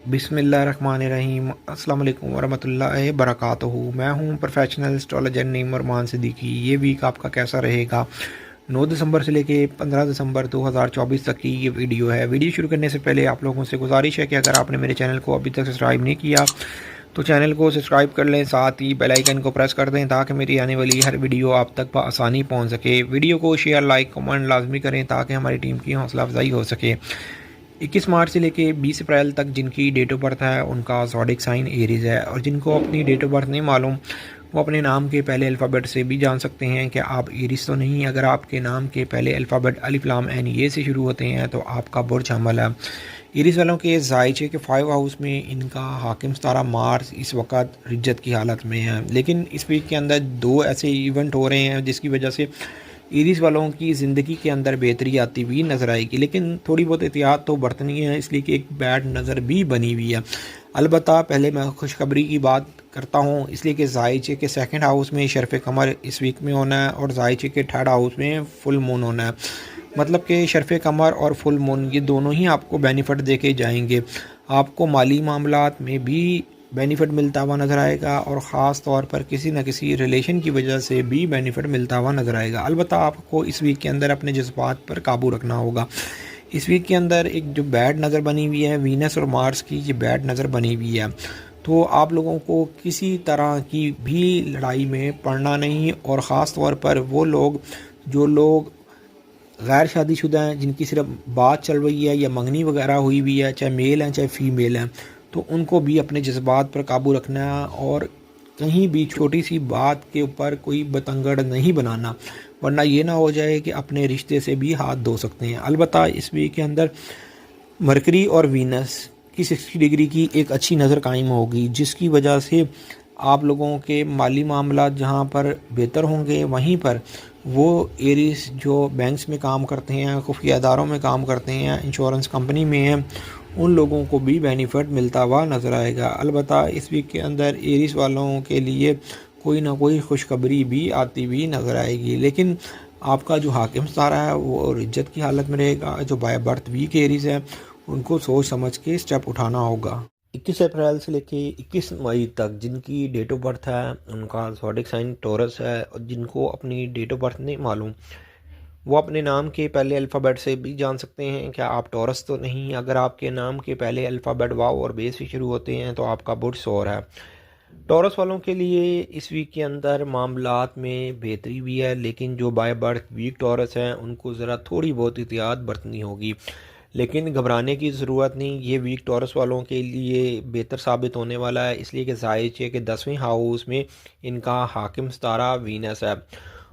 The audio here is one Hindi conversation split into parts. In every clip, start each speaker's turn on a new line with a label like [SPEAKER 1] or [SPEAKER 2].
[SPEAKER 1] बिस्मिल्लाहिर्रहमानिर्रहीम अस्सलाम वालेकुम वरहमतुल्लाहि बरकातुहू। मैं हूं प्रोफेशनल एस्ट्रोलॉजर नीम अरमान सिद्दीकी। ये वीक आपका कैसा रहेगा? 9 दिसंबर से लेके 15 दिसंबर 2024 तक की ये वीडियो है। वीडियो शुरू करने से पहले आप लोगों से गुजारिश है कि अगर आपने मेरे चैनल को अभी तक सब्सक्राइब नहीं किया तो चैनल को सब्सक्राइब कर लें, साथ ही बेल आइकन को प्रेस कर दें ताकि मेरी आने वाली हर वीडियो आप तक आसानी पहुँच सके। वीडियो को शेयर, लाइक, कमेंट लाजमी करें ताकि हमारी टीम की हौसला अफजाई हो सके। 21 मार्च से लेके 20 अप्रैल तक जिनकी डेट ऑफ बर्थ है उनका ज़ोडिक साइन एरीज़ है। और जिनको अपनी डेट ऑफ बर्थ नहीं मालूम वो अपने नाम के पहले अल्फ़ाबेट से भी जान सकते हैं कि आप एरीज़ तो नहीं। अगर आपके नाम के पहले अल्फ़ाबेट अलिफ लाम एन ये से शुरू होते हैं तो आपका बुर्ज हमल है। एरीज़ वालों के ज़ायचे के 5 हाउस में इनका हाकिम सितारा मार्स इस वक्त रिज्जत की हालत में है। लेकिन इस वीक के अंदर 2 ऐसे इवेंट हो रहे हैं जिसकी वजह से एरीज़ वालों की ज़िंदगी के अंदर बेहतरी आती हुई नज़र आएगी। लेकिन थोड़ी बहुत एहतियात तो बरतनी है, इसलिए कि एक बैड नज़र भी बनी हुई है। अलबत्ता पहले मैं खुशखबरी की बात करता हूँ, इसलिए कि ज़ायचे के 2nd हाउस में शरफ़ कमर इस वीक में होना है और ज़ायचे के 3rd हाउस में फुल मून होना है। मतलब कि शरफ़ कमर और फुल मून ये दोनों ही आपको बेनिफिट दे के जाएंगे। आपको माली मामलात में भी बेनिफिट मिलता हुआ नज़र आएगा और ख़ास तौर पर किसी न किसी रिलेशन की वजह से भी बेनिफिट मिलता हुआ नज़र आएगा। अलबत्ता आपको इस वीक के अंदर अपने जज्बात पर काबू रखना होगा। इस वीक के अंदर एक जो बैड नज़र बनी हुई है वीनस और मार्स की, ये बैड नज़र बनी हुई है। तो आप लोगों को किसी तरह की भी लड़ाई में पड़ना नहीं। और ख़ास तौर पर वो लोग जो लोग गैर शादीशुदा हैं, जिनकी सिर्फ बात चल रही है या मंगनी वगैरह हुई हुई है, चाहे मेल हैं चाहे फीमेल हैं, तो उनको भी अपने जज्बात पर काबू रखना है और कहीं भी छोटी सी बात के ऊपर कोई बतंगड़ नहीं बनाना, वरना ये ना हो जाए कि अपने रिश्ते से भी हाथ धो सकते हैं। अलबत्ता इस वीक के अंदर मरकरी और वीनस की 60 डिग्री की एक अच्छी नज़र कायम होगी, जिसकी वजह से आप लोगों के माली मामला जहाँ पर बेहतर होंगे, वहीं पर वो एरीज जो बैंक्स में काम करते हैं, खुफिया इदारों में काम करते हैं, इंश्योरेंस कंपनी में हैं, उन लोगों को भी बेनिफिट मिलता हुआ नज़र आएगा। अलबत्ता इस वीक के अंदर एरीज वालों के लिए कोई ना कोई खुशखबरी भी आती हुई नज़र आएगी। लेकिन आपका जो हाकिम सितारा है वो रिज्जत की हालत में रहेगा। जो बाय बर्थ वीक एरीज है उनको सोच समझ के स्टेप उठाना होगा। 21 अप्रैल से लेके 21 मई तक जिनकी डेट ऑफ बर्थ है उनका ज़ोडिक साइन टॉरस है। और जिनको अपनी डेट ऑफ बर्थ नहीं मालूम वो अपने नाम के पहले अल्फ़ाबेट से भी जान सकते हैं क्या आप टॉरस तो नहीं। अगर आपके नाम के पहले अल्फ़ाबेट वाव और बेस से शुरू होते हैं तो आपका बुर्ज सौर है। टॉरस वालों के लिए इस वीक के अंदर मामलात में बेहतरी भी है, लेकिन जो बाय बर्थ वीक टॉरस हैं उनको ज़रा थोड़ी बहुत एहतियात बरतनी होगी। लेकिन घबराने की ज़रूरत नहीं, ये वीक टॉरस वालों के लिए बेहतर साबित होने वाला है, इसलिए कि ज़ायचे के 10वें हाउस में इनका हाकिम सितारा वीनस है।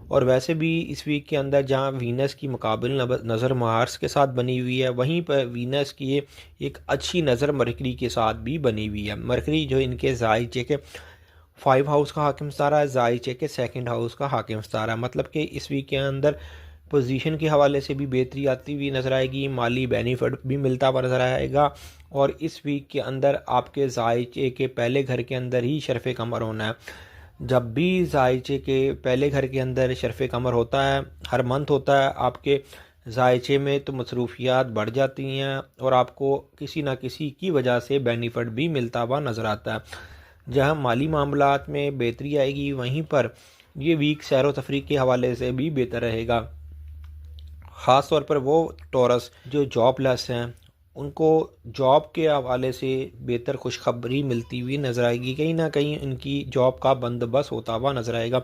[SPEAKER 1] और वैसे भी इस वीक के अंदर जहाँ वीनस की मुकाबिल नज़र मार्स के साथ बनी हुई है, वहीं पर वीनस की एक अच्छी नज़र मरकरी के साथ भी बनी हुई है। मरकरी जो इनके ज़ायचे के 5 हाउस का हाकिम सितारा है, ज़ायचे के 2nd हाउस का हाकिम सितारा है। मतलब कि इस वीक के अंदर पोजीशन के हवाले से भी बेहतरी आती हुई नज़र आएगी, माली बेनिफिट भी मिलता हुआ नज़र आएगा। और इस वीक के अंदर आपके ज़ायचे के पहले घर के अंदर ही शरफ़ कमर होना है। जब भी ज़ायचे के पहले घर के अंदर शरफ़ कमर होता है, हर मंथ होता है, आपके ज़ायचे में तो मसरूफियात बढ़ जाती हैं और आपको किसी न किसी की वजह से बेनिफिट भी मिलता हुआ नज़र आता है। जहाँ माली मामलात में बेहतरी आएगी, वहीं पर ये वीक सैर व तफरीह के हवाले से भी बेहतर रहेगा। ख़ास तौर पर वो टॉरस जो जॉबलेस हैं उनको जॉब के हवाले से बेहतर खुशखबरी मिलती हुई नज़र आएगी। कहीं ना कहीं उनकी जॉब का बंदोबस्त होता हुआ नज़र आएगा।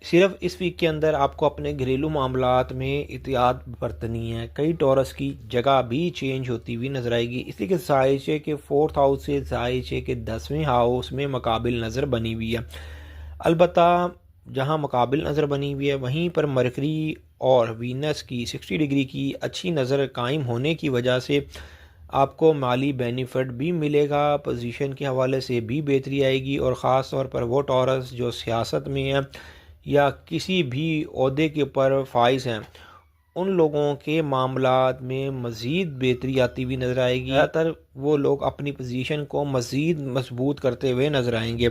[SPEAKER 1] सिर्फ इस वीक के अंदर आपको अपने घरेलू मामलात में एहतियात बरतनी है। कई टॉरस की जगह भी चेंज होती हुई नज़र आएगी, इसलिए कि ज़ायचे के 4th हाउस से ज़ायचे के 10वें हाउस में मुकाबिल नज़र बनी हुई है। अलबत्ता जहाँ मुकाबिल नज़र बनी हुई है वहीं पर मरकरी और वीनस की 60 डिग्री की अच्छी नज़र कायम होने की वजह से आपको माली बेनिफिट भी मिलेगा, पोजीशन के हवाले से भी बेहतरी आएगी। और ख़ास तौर पर वो टॉरस जो सियासत में है या किसी भी ओहदे के ऊपर फाइज हैं, उन लोगों के मामलात में मज़ीद बेहतरी आती हुई नज़र आएगी। ज़्यादातर वो लोग अपनी पोजीशन को मज़ीद मजबूत करते हुए नज़र आएंगे।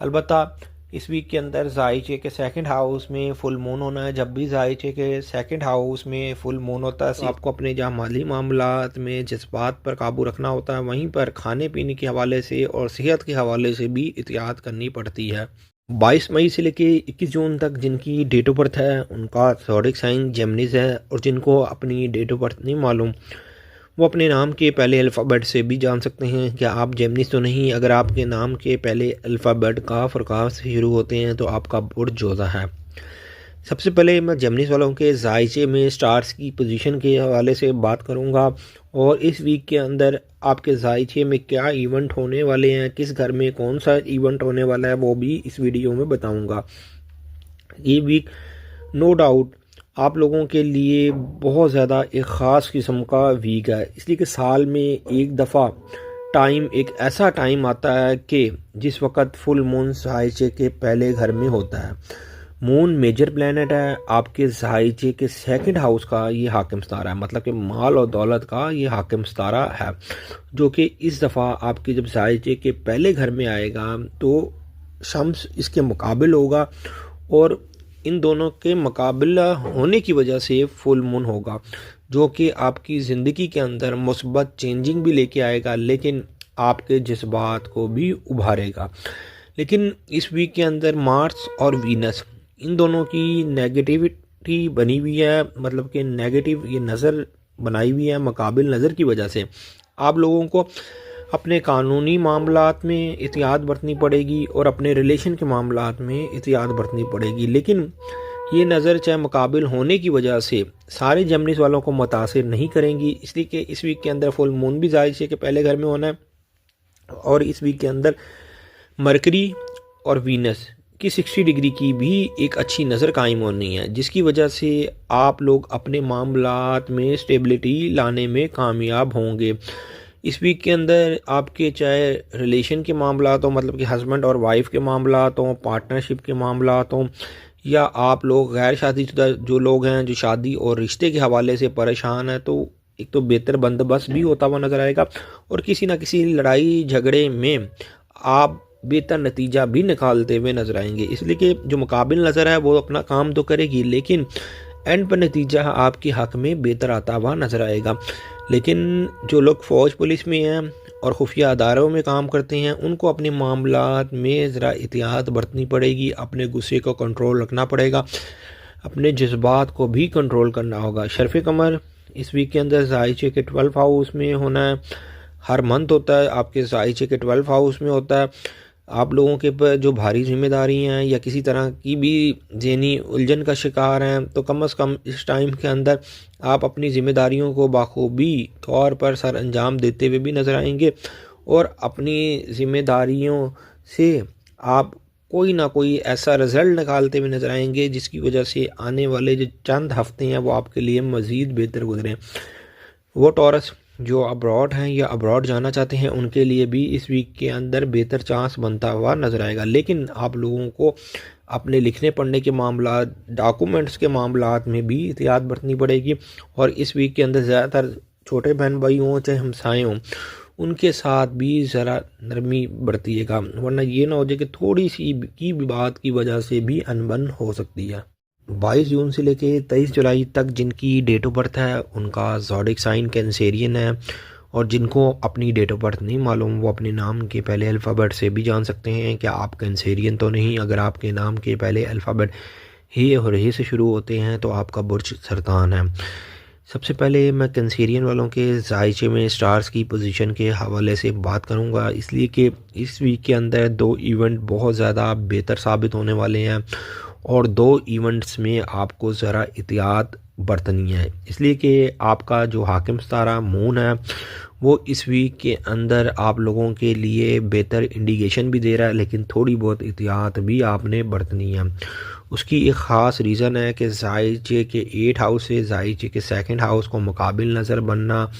[SPEAKER 1] अलबत्ता इस वीक के अंदर जायचे के सेकंड हाउस में फुल मून होना है। जब भी जायचे के सेकंड हाउस में फुल मून होता है तो आपको अपने जहाँ माली मामलात में जज्बात पर काबू रखना होता है, वहीं पर खाने पीने के हवाले से और सेहत के हवाले से भी एहतियात करनी पड़ती है। 22 मई से लेके 21 जून तक जिनकी डेट ऑफ बर्थ है उनका ज़ोडिएक साइन जेमिनीज है, और जिनको अपनी डेट ऑफ बर्थ नहीं मालूम वो अपने नाम के पहले अल्फ़ाबेट से भी जान सकते हैं कि आप जेमिनीज तो नहीं। अगर आपके नाम के पहले अल्फ़ाबेट काफ और काफ से शुरू होते हैं तो आपका बुर्ज जोधा है। सबसे पहले मैं जेमिनीज वालों के जायचे में स्टार्स की पोजीशन के हवाले से बात करूंगा, और इस वीक के अंदर आपके जायचे में क्या इवेंट होने वाले हैं, किस घर में कौन सा इवेंट होने वाला है, वो भी इस वीडियो में बताऊंगा। ये वीक नो डाउट आप लोगों के लिए बहुत ज़्यादा एक ख़ास किस्म का वीक है, इसलिए कि साल में एक दफ़ा टाइम एक ऐसा टाइम आता है कि जिस वक़्त फुल मून जायचे के पहले घर में होता है। मून मेजर प्लैनेट है, आपके जायचे के सेकंड हाउस का ये हाकिम सितारा है, मतलब कि माल और दौलत का ये हाकिम सितारा है, जो कि इस दफ़ा आपके जब जायचे के पहले घर में आएगा तो शम्स इसके मुकाबिल होगा, और इन दोनों के मुकाबला होने की वजह से फुल मून होगा, जो कि आपकी ज़िंदगी के अंदर मुस्बत चेंजिंग भी लेके आएगा, लेकिन आपके जज्बात को भी उभारेगा। लेकिन इस वीक के अंदर मार्स और वीनस इन दोनों की नेगेटिविटी बनी हुई है, मतलब कि नेगेटिव ये नज़र बनाई हुई है मुकाबिल नज़र की वजह से। आप लोगों को अपने कानूनी मामलात में एहतियात बरतनी पड़ेगी और अपने रिलेशन के मामलात में एहतियात बरतनी पड़ेगी, लेकिन ये नज़र चाहे मुकाबिल होने की वजह से सारे जेमिनीज वालों को मुतासिर नहीं करेंगी, इसलिए कि इस वीक के अंदर फुल मून भी जायचे के पहले घर में होना है, और इस वीक के अंदर मरकरी और वीनस की 60 डिग्री की भी एक अच्छी नज़र कायम होनी है, जिसकी वजह से आप लोग अपने मामलात में स्टेबिलिटी लाने में कामयाब होंगे। इस वीक के अंदर आपके चाहे रिलेशन के मामलात हों, मतलब कि हस्बैंड और वाइफ के मामलात हों, पार्टनरशिप के मामलात हों, या आप लोग गैर शादीशुदा जो लोग हैं जो शादी और रिश्ते के हवाले से परेशान हैं, तो एक तो बेहतर बंदोबस्त भी होता हुआ नज़र आएगा, और किसी ना किसी लड़ाई झगड़े में आप बेहतर नतीजा भी निकालते हुए नजर आएंगे। इसलिए कि जो मुकाबिल नज़र है वो अपना काम तो करेगी, लेकिन एंड पर नतीजा आपके हक़ में बेहतर आता हुआ नज़र आएगा। लेकिन जो लोग फ़ौज पुलिस में हैं और खुफिया अदारों में काम करते हैं उनको अपने मामलात में ज़रा एहतियात बरतनी पड़ेगी, अपने गुस्से को कंट्रोल रखना पड़ेगा, अपने जज्बात को भी कंट्रोल करना होगा। शर्फ़ कमर इस वीक के अंदर जायचे के 12 हाउस में होना है, हर मंथ होता है आपके जायचे के 12 हाउस में होता है। आप लोगों के पर जो भारी जिम्मेदारी हैं या किसी तरह की भी ज़हनी उलझन का शिकार हैं, तो कम से कम इस टाइम के अंदर आप अपनी ज़िम्मेदारियों को बाखूबी तौर पर सर अंजाम देते हुए भी नज़र आएंगे, और अपनी ज़िम्मेदारियों से आप कोई ना कोई ऐसा रिज़ल्ट निकालते हुए नज़र आएंगे जिसकी वजह से आने वाले जो चंद हफ्ते हैं वो आपके लिए मज़ीद बेहतर गुजरें। वो टॉरस जो अब्रॉड हैं या अब्रॉड जाना चाहते हैं उनके लिए भी इस वीक के अंदर बेहतर चांस बनता हुआ नज़र आएगा, लेकिन आप लोगों को अपने लिखने पढ़ने के मामला, डॉक्यूमेंट्स के मामलात में भी एहतियात बरतनी पड़ेगी, और इस वीक के अंदर ज़्यादातर छोटे बहन भाई हों चाहे हमसाए हों उनके साथ भी ज़रा नरमी बरतिएगा, वरना ये ना हो जाए कि थोड़ी सी की भी बात की वजह से भी अनबन हो सकती है। 22 जून से लेके 23 जुलाई तक जिनकी डेट ऑफ बर्थ है उनका ज़ोडिएक साइन कैंसेरियन है, और जिनको अपनी डेट ऑफ बर्थ नहीं मालूम वो अपने नाम के पहले अल्फ़ाबेट से भी जान सकते हैं कि आप कैंसेरियन तो नहीं। अगर आपके नाम के पहले अल्फ़ाबेट हे और हे से शुरू होते हैं तो आपका बुर्ज सरतान है। सबसे पहले मैं कैंसेरियन वालों के जायचे में स्टार्स की पोजीशन के हवाले से बात करूंगा, इसलिए कि इस वीक के अंदर 2 इवेंट बहुत ज़्यादा बेहतर साबित होने वाले हैं, और 2 इवेंट्स में आपको ज़रा एहतियात बरतनी है, इसलिए कि आपका जो हाकिम सितारा मून है वो इस वीक के अंदर आप लोगों के लिए बेहतर इंडिकेशन भी दे रहा है, लेकिन थोड़ी बहुत एहतियात भी आपने बरतनी है। उसकी एक ख़ास रीज़न है कि जायचे के 8 हाउस से जायचे के सेकंड हाउस को मुकाबिल नज़र बनना,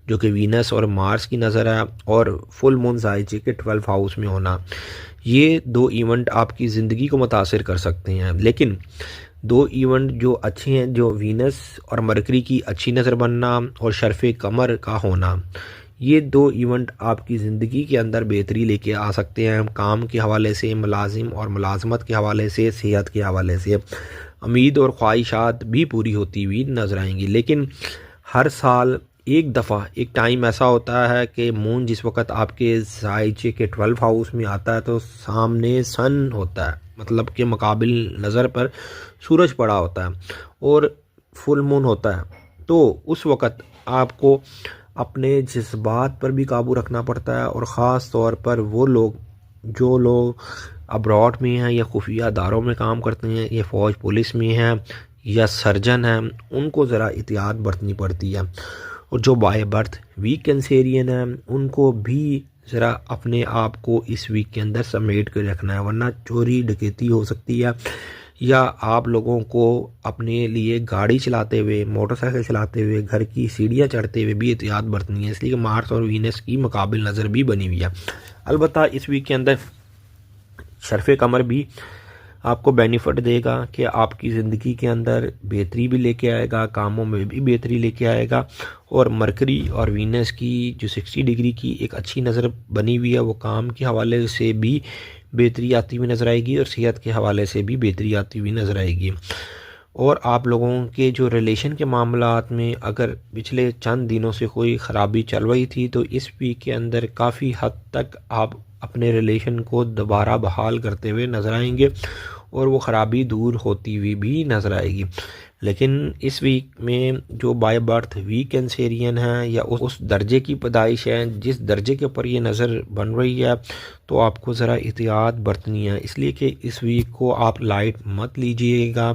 [SPEAKER 1] जो कि वीनस और मार्स की नज़र है, और फुल मून जायचे के 12 हाउस में होना। ये 2 इवेंट आपकी ज़िंदगी को मुतासिर कर सकते हैं, लेकिन 2 इवेंट जो अच्छे हैं, जो वीनस और मरकरी की अच्छी नज़र बनना और शर्फ़ कमर का होना, ये दो इवेंट आपकी ज़िंदगी के अंदर बेहतरी लेके आ सकते हैं, काम के हवाले से, मुलाजिम और मुलाजमत के हवाले से, सेहत के हवाले से। उम्मीद और ख्वाहिशात भी पूरी होती हुई नज़र आएंगी। लेकिन हर साल एक दफ़ा एक टाइम ऐसा होता है कि मून जिस वक्त आपके ज़ायचे के 12 हाउस में आता है तो सामने सन होता है, मतलब के मुकाबिल नज़र पर सूरज पड़ा होता है और फुल मून होता है। तो उस वक़्त आपको अपने जज्बात पर भी काबू रखना पड़ता है, और ख़ास तौर पर वो लोग जो लोग अब्रॉड में हैं या खुफिया अदारों में काम करते हैं, या फ़ौज पुलिस में हैं या सर्जन हैं, उनको ज़रा एहतियात बरतनी पड़ती है। और जो बाय बर्थ वीक कैंसेरियन हैं उनको भी ज़रा अपने आप को इस वीक के अंदर समेट कर रखना है, वरना चोरी डकैती हो सकती है, या आप लोगों को अपने लिए गाड़ी चलाते हुए, मोटरसाइकिल चलाते हुए, घर की सीढ़ियाँ चढ़ते हुए भी एहतियात बरतनी है, इसलिए कि मार्स और वीनस की मुकाबिल नज़र भी बनी हुई है। अलबत्ता इस वीक के अंदर शर्फ़ कमर भी आपको बेनिफिट देगा कि आपकी ज़िंदगी के अंदर बेहतरी भी लेके आएगा, कामों में भी बेहतरी लेके आएगा। और मरकरी और वीनस की जो 60 डिग्री की एक अच्छी नज़र बनी हुई है, वो काम के हवाले से भी बेहतरी आती हुई नज़र आएगी और सेहत के हवाले से भी बेहतरी आती हुई नज़र आएगी। और आप लोगों के जो रिलेशन के मामलात में अगर पिछले चंद दिनों से कोई ख़राबी चल रही थी, तो इस वीक के अंदर काफ़ी हद तक आप अपने रिलेशन को दोबारा बहाल करते हुए नज़र आएंगे और वो ख़राबी दूर होती हुई भी नज़र आएगी। लेकिन इस वीक में जो बाय बर्थ वीक कैंसेरियन हैं या उस दर्जे की पैदाइश है जिस दर्जे के ऊपर ये नज़र बन रही है, तो आपको ज़रा एहतियात बरतनी है, इसलिए कि इस वीक को आप लाइट मत लीजिएगा।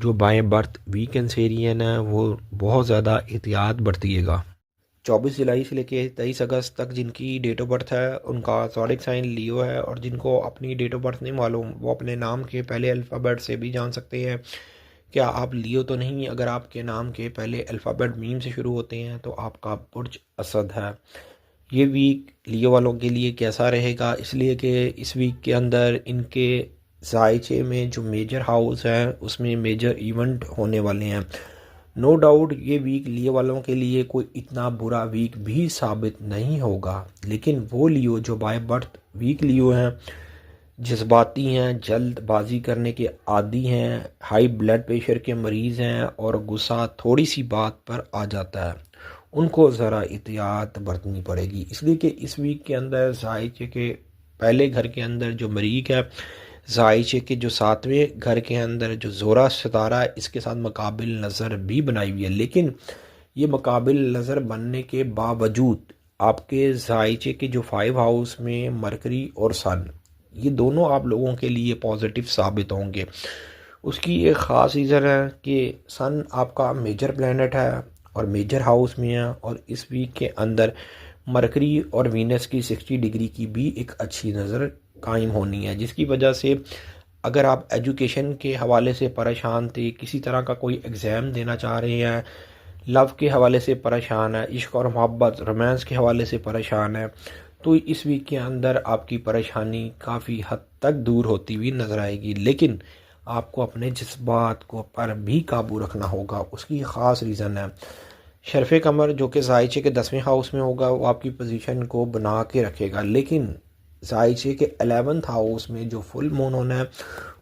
[SPEAKER 1] जो बाय बर्थ वीक कैंसेरियन है वो बहुत ज़्यादा एहतियात बरतिएगा। 24 जुलाई से लेके 23 अगस्त तक जिनकी डेट ऑफ बर्थ है उनका ज़ोडिक साइन लियो है, और जिनको अपनी डेट ऑफ बर्थ नहीं मालूम वो अपने नाम के पहले अल्फ़ाबेट से भी जान सकते हैं। क्या आप लियो तो नहीं? अगर आपके नाम के पहले अल्फ़ाबेट मीम से शुरू होते हैं तो आपका बुर्ज असद है। ये वीक लियो वालों के लिए कैसा रहेगा? इसलिए कि इस वीक के अंदर इनके ज़ायचे में जो मेजर हाउस है उसमें मेजर इवेंट होने वाले हैं। नो डाउट ये वीक लियो वालों के लिए कोई इतना बुरा वीक भी साबित नहीं होगा, लेकिन वो लियो जो बाय बर्थ वीक लियो हैं, जज्बाती हैं, जल्दबाजी करने के आदी हैं, हाई ब्लड प्रेशर के मरीज़ हैं और गुस्सा थोड़ी सी बात पर आ जाता है, उनको ज़रा एहतियात बरतनी पड़ेगी। इसलिए कि इस वीक के अंदर ज़ायचे के पहले घर के अंदर जो मरीक है, ज़ायचे के जो 7वें घर के अंदर जो ज़ोरा सितारा है, इसके साथ मुकाबिल नज़र भी बनाई हुई है। लेकिन ये मुकाबिल नज़र बनने के बावजूद आपके ज़ायचे के जो 5 हाउस में मरकरी और सन, ये दोनों आप लोगों के लिए पॉजिटिव साबित होंगे। उसकी एक ख़ास रीज़न है कि सन आपका मेजर प्लैनेट है और मेजर हाउस में है, और इस वीक के अंदर मरकरी और वीनस की 60 डिग्री की भी एक अच्छी नज़र कायम होनी है, जिसकी वजह से अगर आप एजुकेशन के हवाले से परेशान थे, किसी तरह का कोई एग्ज़ाम देना चाह रहे हैं, लव के हवाले से परेशान है, इश्क और मोहब्बत रोमांस के हवाले से परेशान है, तो इस वीक के अंदर आपकी परेशानी काफ़ी हद तक दूर होती हुई नज़र आएगी। लेकिन आपको अपने जज्बात को पर भी काबू रखना होगा। उसकी ख़ास रीज़न है शर्फ़ कमर जो कि ज़ायचे के 10वें हाउस में होगा, वो आपकी पोजीशन को बना के रखेगा। लेकिन ज़ायचे के 11th हाउस में जो फुल मून होना है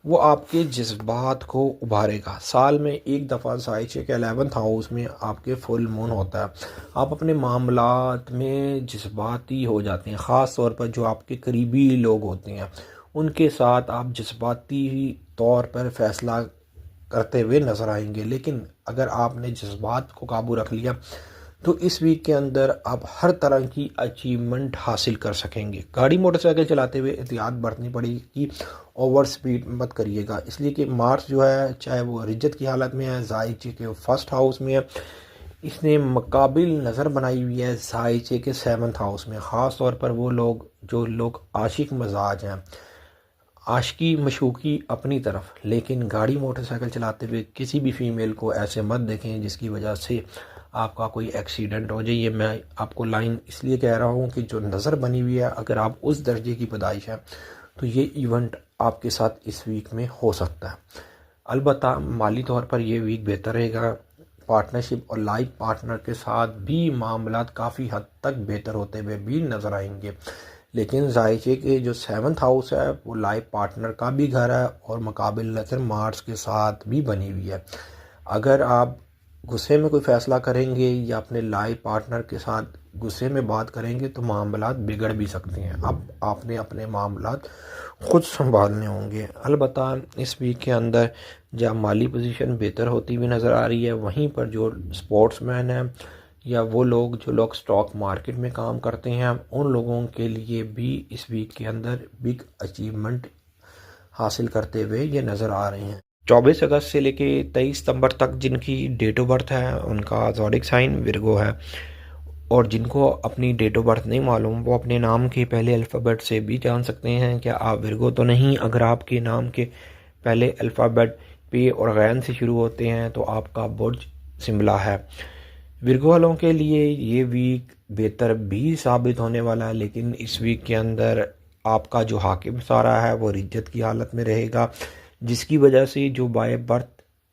[SPEAKER 1] वो आपके जज्बात को उभारेगा। साल में एक दफ़ा ज़ायचे के 11th हाउस में आपके फुल मून होता है। आप अपने मामलात में जज्बाती हो जाते हैं, ख़ास तौर पर जो आपके करीबी लोग होते हैं उनके साथ आप जज्बाती तौर पर फ़ैसला करते हुए नज़र आएंगे। लेकिन अगर आपने जज्बात को काबू रख लिया तो इस वीक के अंदर आप हर तरह की अचीवमेंट हासिल कर सकेंगे। गाड़ी मोटरसाइकिल चलाते हुए एहतियात बरतनी पड़ेगी कि ओवर स्पीड मत करिएगा, इसलिए कि मार्स जो है चाहे वो रिज्जत की हालत में है, ज़ायचे के 1st हाउस में है, इसने मुकाबिल नज़र बनाई हुई है ज़ायचे के 7th हाउस में। ख़ास तौर पर वो लोग जो लोग आशिक मजाज हैं, आशिकी मशूकी अपनी तरफ, लेकिन गाड़ी मोटरसाइकिल चलाते हुए किसी भी फीमेल को ऐसे मत देखें जिसकी वजह से आपका कोई एक्सीडेंट हो जाए। ये मैं आपको लाइन इसलिए कह रहा हूँ कि जो नज़र बनी हुई है, अगर आप उस दर्जे की पैदाइश है तो ये इवेंट आपके साथ इस वीक में हो सकता है। अलबत्ता माली तौर पर यह वीक बेहतर रहेगा पार्टनरशिप और लाइफ पार्टनर के साथ भी मामलात काफ़ी हद तक बेहतर होते हुए भी नज़र आएंगे। लेकिन जायचे के जो 7th हाउस है वो लाइफ पार्टनर का भी घर है और मुकाबिल नज़र मार्स के साथ भी बनी हुई है। अगर आप गुस्से में कोई फ़ैसला करेंगे या अपने लाइफ पार्टनर के साथ गुस्से में बात करेंगे तो मामलात बिगड़ भी सकते हैं। अब आपने अपने मामलात खुद संभालने होंगे। अलबत्ता इस वीक के अंदर जब माली पोजीशन बेहतर होती हुई नज़र आ रही है, वहीं पर जो स्पोर्ट्समैन हैं या वो लोग जो लोग स्टॉक मार्केट में काम करते हैं, उन लोगों के लिए भी इस वीक के अंदर बिग अचीवमेंट हासिल करते हुए ये नज़र आ रहे हैं। 24 अगस्त से लेके 23 सितंबर तक जिनकी डेट ऑफ बर्थ है उनका ज़ोडिक साइन विर्गो है। और जिनको अपनी डेट ऑफ बर्थ नहीं मालूम वो अपने नाम के पहले अल्फ़ाबेट से भी जान सकते हैं कि आप विर्गो तो नहीं। अगर आपके नाम के पहले अल्फ़ाबेट पे और गैन से शुरू होते हैं तो आपका बुर्ज सिमला है। विर्गो वालों के लिए ये वीक बेहतर भी साबित होने वाला है, लेकिन इस वीक के अंदर आपका जो हाकिम सारा है वो रिज्जत की हालत में रहेगा, जिसकी वजह से जो बाय बर्थ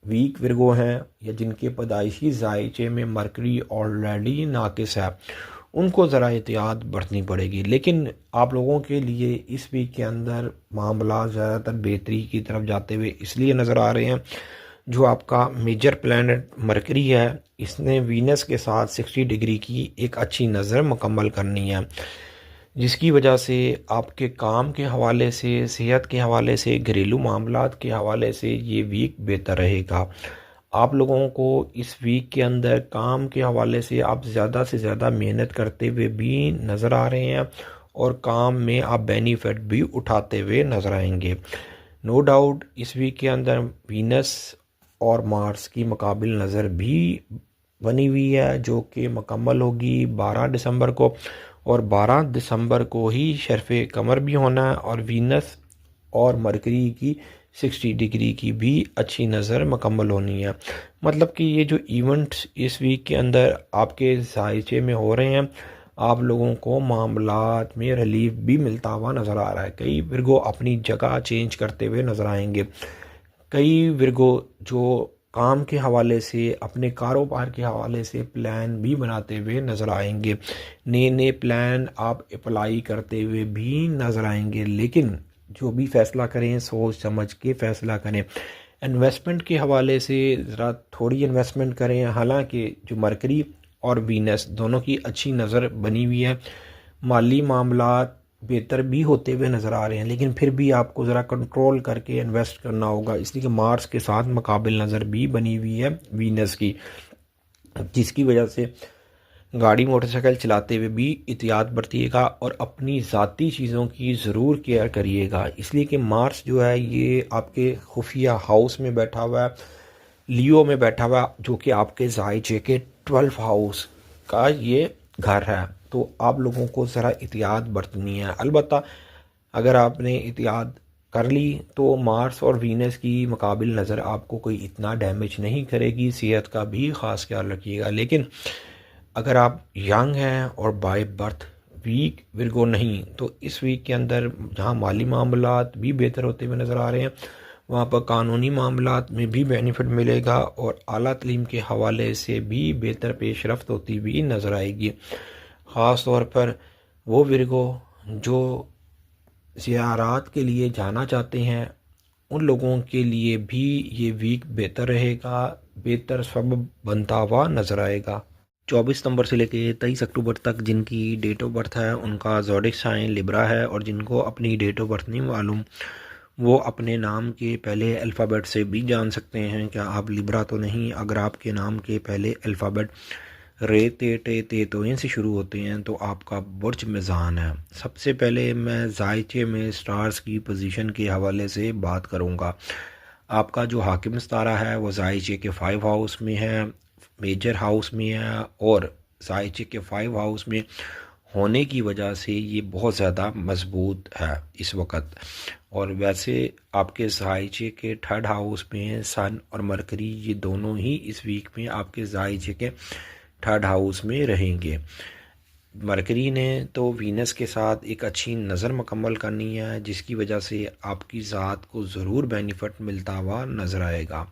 [SPEAKER 1] वीक विर्गो हैं या जिनके पैदाइशी जायचे में मरकरी ऑलरेडी नाकिस है उनको ज़रा एहतियात बरतनी पड़ेगी। लेकिन आप लोगों के लिए इस वीक के अंदर मामला ज़्यादातर बेहतरी की तरफ जाते हुए इसलिए नज़र आ रहे हैं, जो आपका मेजर प्लैनेट मरकरी है इसने वीनस के साथ 60 डिग्री की एक अच्छी नज़र मुकम्मल करनी है, जिसकी वजह से आपके काम के हवाले से, सेहत के हवाले से, घरेलू मामलात के हवाले से ये वीक बेहतर रहेगा। आप लोगों को इस वीक के अंदर काम के हवाले से आप ज़्यादा से ज़्यादा मेहनत करते हुए भी नज़र आ रहे हैं और काम में आप बेनिफिट भी उठाते हुए नज़र आएंगे। नो डाउट इस वीक के अंदर वीनस और मार्स की मुकाबिल नज़र भी बनी हुई है जो कि मुकम्मल होगी 12 दिसंबर को, और 12 दिसंबर को ही शर्फ़ कमर भी होना है और वीनस और मरकरी की 60 डिग्री की भी अच्छी नज़र मुकम्मल होनी है। मतलब कि ये जो इवेंट्स इस वीक के अंदर आपके जायचे में हो रहे हैं, आप लोगों को मामलात में रिलीफ भी मिलता हुआ नज़र आ रहा है। कई विर्गो अपनी जगह चेंज करते हुए नज़र आएंगे। कई विर्गो जो काम के हवाले से, अपने कारोबार के हवाले से प्लान भी बनाते हुए नज़र आएंगे। नए नए प्लान आप अप्लाई करते हुए भी नज़र आएंगे। लेकिन जो भी फ़ैसला करें सोच समझ के फ़ैसला करें। इन्वेस्टमेंट के हवाले से ज़रा थोड़ी इन्वेस्टमेंट करें। हालांकि जो मरकरी और वीनस दोनों की अच्छी नज़र बनी हुई है, माली मामलात बेहतर भी होते हुए नज़र आ रहे हैं, लेकिन फिर भी आपको ज़रा कंट्रोल करके इन्वेस्ट करना होगा, इसलिए कि मार्स के साथ मुकाबिल नज़र भी बनी हुई है वीनस की, जिसकी वजह से गाड़ी मोटरसाइकिल चलाते हुए भी एहतियात बरतिएगा और अपनी ज़ाती चीज़ों की ज़रूर केयर करिएगा। इसलिए कि मार्स जो है ये आपके खुफिया हाउस में बैठा हुआ है, लियो में बैठा हुआ है, जो कि आपके जायचे के 12 हाउस का ये घर है। तो आप लोगों को ज़रा एहतियात बरतनी है। अलबत्ता अगर आपने एहतियात कर ली तो मार्स और वीनस की मुकाबिल नज़र आपको कोई इतना डैमेज नहीं करेगी। सेहत का भी ख़ास ख्याल रखिएगा। लेकिन अगर आप यंग हैं और बाय बर्थ वीक विर्गो नहीं, तो इस वीक के अंदर जहां माली मामलात भी बेहतर होते हुए नज़र आ रहे हैं, वहां पर कानूनी मामलात में भी बेनिफिट मिलेगा और आला तालीम के हवाले से भी बेहतर पेशरफ्त होती हुई नज़र आएगी। ख़ास तौर पर वो विर्गो जो ज़ियारात के लिए जाना चाहते हैं, उन लोगों के लिए भी ये वीक बेहतर रहेगा, बेहतर सबब बनता हुआ नज़र आएगा। 24 सितंबर से लेके 23 अक्टूबर तक जिनकी डेट ऑफ बर्थ है उनका ज़ोडिक साइन लिब्रा है, और जिनको अपनी डेट ऑफ बर्थ नहीं मालूम वो अपने नाम के पहले अल्फ़ाबेट से भी जान सकते हैं कि आप लिब्रा तो नहीं। अगर आपके नाम के पहले अल्फ़ाबेट रे ते टे ते तो इन से शुरू होते हैं तो आपका बुर्ज मिज़ान है। सबसे पहले मैं जायचे में स्टार्स की पोजीशन के हवाले से बात करूंगा। आपका जो हाकिम सितारा है वो जायचे के 5 हाउस में है, मेजर हाउस में है, और जायचे के 5 हाउस में होने की वजह से ये बहुत ज़्यादा मजबूत है इस वक्त। और वैसे आपके जायचे के 3rd हाउस में सन और मरकरी, ये दोनों ही इस वीक में आपके जायचे के 3rd हाउस में रहेंगे। मरकरी ने तो वीनस के साथ एक अच्छी नज़र मुकम्मल करनी है, जिसकी वजह से आपकी ज़ात को ज़रूर बेनिफिट मिलता हुआ नज़र आएगा।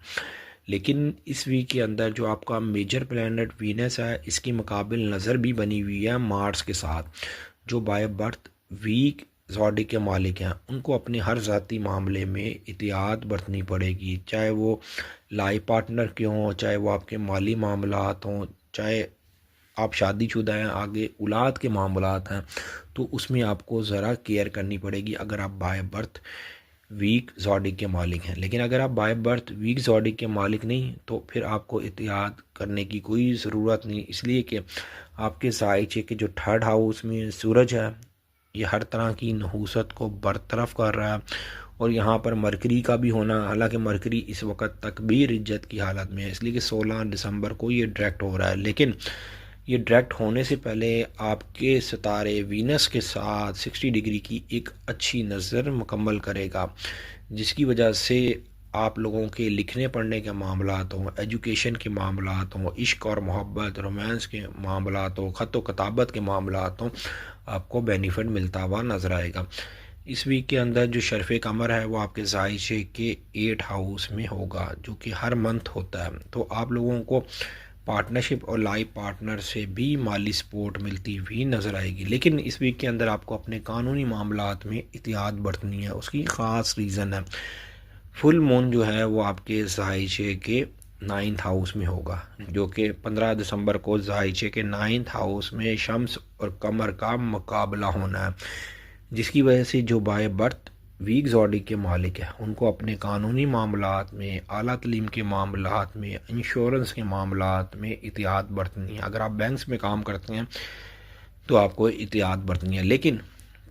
[SPEAKER 1] लेकिन इस वीक के अंदर जो आपका मेजर प्लैनेट वीनस है, इसकी मुकाबिल नज़र भी बनी हुई है मार्स के साथ। जो बाय बर्थ वीक ज़ोडिक के मालिक हैं, उनको अपने हर ज़ाती मामले में एहतियात बरतनी पड़ेगी, चाहे वो लाइफ पार्टनर के हों, चाहे वो आपके माली मामलात हों, चाहे आप शादीशुदा हैं, आगे औलाद के मामलात हैं, तो उसमें आपको ज़रा केयर करनी पड़ेगी अगर आप बाय बर्थ वीक ज़ोडिक के मालिक हैं। लेकिन अगर आप बाय बर्थ वीक ज़ोडिक के मालिक नहीं, तो फिर आपको एहतियात करने की कोई ज़रूरत नहीं, इसलिए कि आपके ज़ायचे के जो थर्ड हाउस में सूरज है, ये हर तरह की नहूसत को बरतरफ कर रहा है। और यहाँ पर मरकरी का भी होना, हालांकि मरकरी इस वक्त तकबीर इज्जत की हालत में है, इसलिए कि 16 दिसंबर को ये डायरेक्ट हो रहा है। लेकिन ये डायरेक्ट होने से पहले आपके सितारे वीनस के साथ 60 डिग्री की एक अच्छी नज़र मुकम्मल करेगा, जिसकी वजह से आप लोगों के लिखने पढ़ने के मामलात हों, एजुकेशन के मामलात हों, इश्क और मोहब्बत रोमांस के मामलात हों, ख़त व किताबत के मामलात हों, आपको बेनिफिट मिलता हुआ नज़र आएगा। इस वीक के अंदर जो शरफ़ कमर है वो आपके ज़ायचे के 8 हाउस में होगा, जो कि हर मंथ होता है। तो आप लोगों को पार्टनरशिप और लाइफ पार्टनर से भी माली सपोर्ट मिलती हुई नज़र आएगी। लेकिन इस वीक के अंदर आपको अपने कानूनी मामलात में एहतियात बरतनी है, उसकी ख़ास रीज़न है। फुल मून जो है वो आपके ज़ायचे के 9th हाउस में होगा, जो कि 15 दिसंबर को ज़ायचे के 9th हाउस में शम्स और कमर का मुकाबला होना है, जिसकी वजह से जो बाय बर्थ वीक ज़ोडिक के मालिक है, उनको अपने कानूनी मामलात में, आला तलीम के मामलात में, इंश्योरेंस के मामलात में एहतियात बरतनी है। अगर आप बैंक्स में काम करते हैं तो आपको एहतियात बरतनी है। लेकिन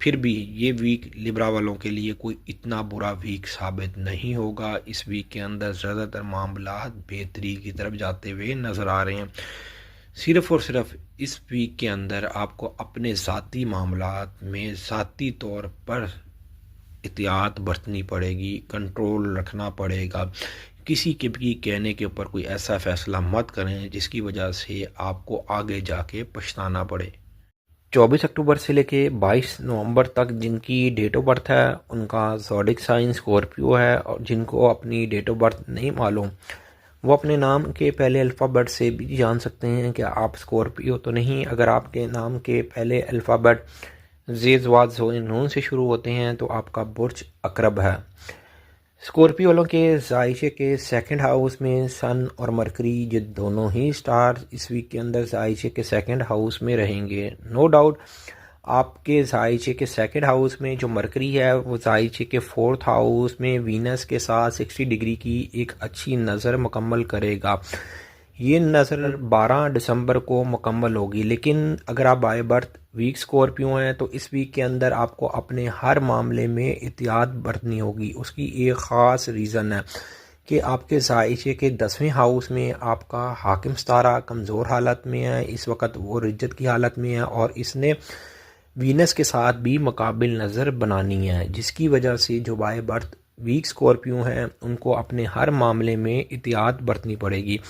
[SPEAKER 1] फिर भी ये वीक लिब्रा वालों के लिए कोई इतना बुरा वीक साबित नहीं होगा। इस वीक के अंदर ज़्यादातर मामलात बेहतरी की तरफ जाते हुए नज़र आ रहे हैं। सिर्फ़ और सिर्फ इस वीक के अंदर आपको अपने ज़ाती मामलात में ज़ाती तौर पर एहतियात बरतनी पड़ेगी, कंट्रोल रखना पड़ेगा। किसी के भी कहने के ऊपर कोई ऐसा फ़ैसला मत करें जिसकी वजह से आपको आगे जाके पछताना पड़े। 24 अक्टूबर से लेके 22 नवंबर तक जिनकी डेट ऑफ बर्थ है, उनका ज़ोडिक साइन स्कॉर्पियो है। और जिनको अपनी डेट ऑफ बर्थ नहीं मालूम, वो अपने नाम के पहले अल्फ़ाबेट से भी जान सकते हैं कि आप स्कॉर्पियो तो नहीं। अगर आपके नाम के पहले अल्फ़ाबेट ज़ेज़ वाज़ नून से शुरू होते हैं तो आपका बुर्ज अकरब है। स्कॉर्पियो वालों के ज़ायचे के सेकंड हाउस में सन और मरकरी, ये दोनों ही स्टार इस वीक के अंदर ज़ायचे के सेकंड हाउस में रहेंगे। नो डाउट आपके ज़ायचे के सेकंड हाउस में जो मरकरी है वो ज़ायचे के 4th हाउस में वीनस के साथ 60 डिग्री की एक अच्छी नज़र मुकम्मल करेगा। ये नज़र 12 दिसंबर को मुकम्मल होगी। लेकिन अगर आप बाय बर्थ वीक स्कॉर्पियो हैं तो इस वीक के अंदर आपको अपने हर मामले में एहतियात बरतनी होगी। उसकी एक ख़ास रीज़न है कि आपके ज़ायचे के 10वें हाउस में आपका हाकिम सितारा कमज़ोर हालत में है, इस वक्त वो रिज्जत की हालत में है और इसने वीनस के साथ भी मुकाबिल नज़र बनानी है, जिसकी वजह से जो बाय बर्थ वीक स्कॉर्पियो हैं उनको अपने हर मामले में एहतियात बरतनी पड़ेगी।